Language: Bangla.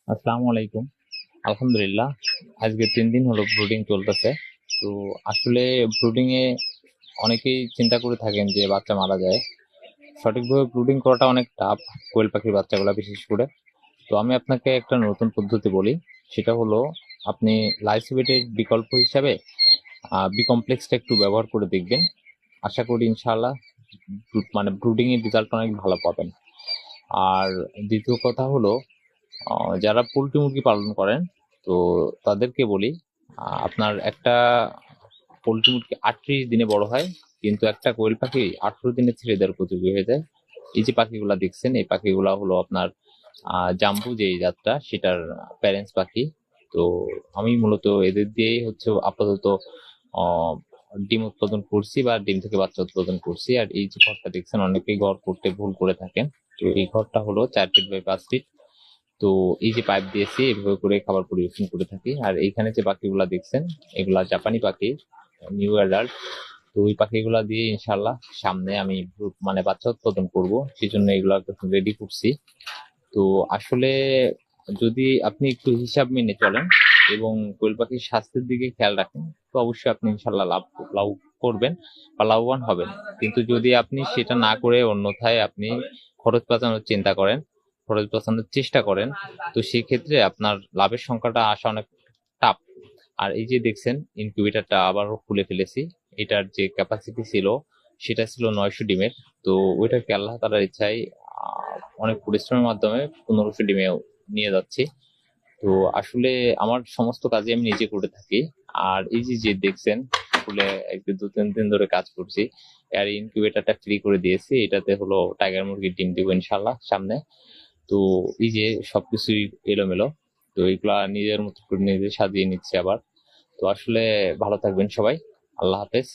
আসসালামু আলাইকুম। আলহামদুলিল্লাহ, আজকে ৩ দিন হলো ব্রুডিং চলতেছে। তো আসলে ব্রুডিং এ অনেকেই চিন্তা করে থাকেন যে বাচ্চা মারা যায়। সঠিকভাবে ব্রুডিং করাটা অনেক টাফ, কোয়েল পাখির বাচ্চাগুলা বিশেষ করে। তো আমি আপনাকে একটা নতুন পদ্ধতি বলি, সেটা হলো আপনি লাইসিবেটের বিকল্প হিসাবে বি কমপ্লেক্সটা একটু ব্যবহার করে দেখবেন। আশা করি ইনশাআল্লাহ মানে ব্রুডিং এর রেজাল্ট অনেক ভালো পাবেন। আর দ্বিতীয় কথা হলো যারা পোল্ট্রি মুরগি পালন করেন, তো তাদেরকে বলি আপনার একটা পোল্ট্রি মুরগি 38 দিনে বড় হয়, কিন্তু একটা কোয়েল পাখি 18 দিনে ছেড়ে দেওয়ার উপযোগী হয়ে যায়। এই যে পাখিগুলা দেখছেন, এই পাখিগুলা হলো আপনার জাম্বু যে জাতটা, সেটার প্যারেন্টস পাখি। তো আমি মূলত এদের দিয়েই হচ্ছে আপাতত আহ, ডিম উৎপাদন করছি বা ডিম থেকে বাচ্চা উৎপাদন করছি। আর এই যে ঘরটা দেখছেন, অনেকেই ঘর করতে ভুল করে থাকেন। তো এই ঘরটা হলো 4 ফিট বাই 5 ফিট। তো এই যে পাইপ দিয়েছি, এভাবে করে খাবার পরিবেশন করে থাকি। আর এইখানে যে পাখিগুলা দেখছেন, এগুলা জাপানি পাখি, নিউ অ্যাডাল্ট। তো ওই পাখিগুলা দিয়ে ইনশাল্লাহ সামনে আমি মানে বাচ্চা উৎপাদন করব, সেই জন্য এগুলা রেডি করছি। তো আসলে যদি আপনি একটু হিসাব মেনে চলেন এবং কোয়েল পাখির স্বাস্থ্যের দিকে খেয়াল রাখেন, তো অবশ্যই আপনি ইনশাল্লাহ লাভ করবেন বা লাভবান হবেন। কিন্তু যদি আপনি সেটা না করে অন্যথায় আপনি খরচ বাঁচানোর চিন্তা করেন, খরচ বাঁচানোর চেষ্টা করেন, তো সেই ক্ষেত্রে আপনার লাভের সংখ্যাটা আসা অনেক টাফ। আর এই যে দেখছেন, ইনকিউবেটরটা আবারও খুলে ফেলেছি। এটার যে ক্যাপাসিটি ছিল, সেটা ছিল 900 ডিমের। তো ওইটাকে আল্লাহ তাআলার ইচ্ছায় অনেক পরিশ্রমের মাধ্যমে 1500 ডিমেও নিয়ে যাচ্ছি। তো আসলে আমার সমস্ত কাজই আমি নিজে করে থাকি। আর এই যে যে দেখছেন, আসলে 1 2 3 দিন ধরে কাজ করছি। আর ইনকিউবেটরটা ফ্রি করে দিয়েছি, এটাতে হলো টাইগার মুরগির ডিম দিব ইনশাল্লাহ সামনে। তো এই যে সবকিছুই এলোমেলো, তো এগুলা নিজের মতো করে নিজে সাজিয়ে নিচ্ছি আবার। তো আসলে ভালো থাকবেন সবাই। আল্লাহ হাফেজ।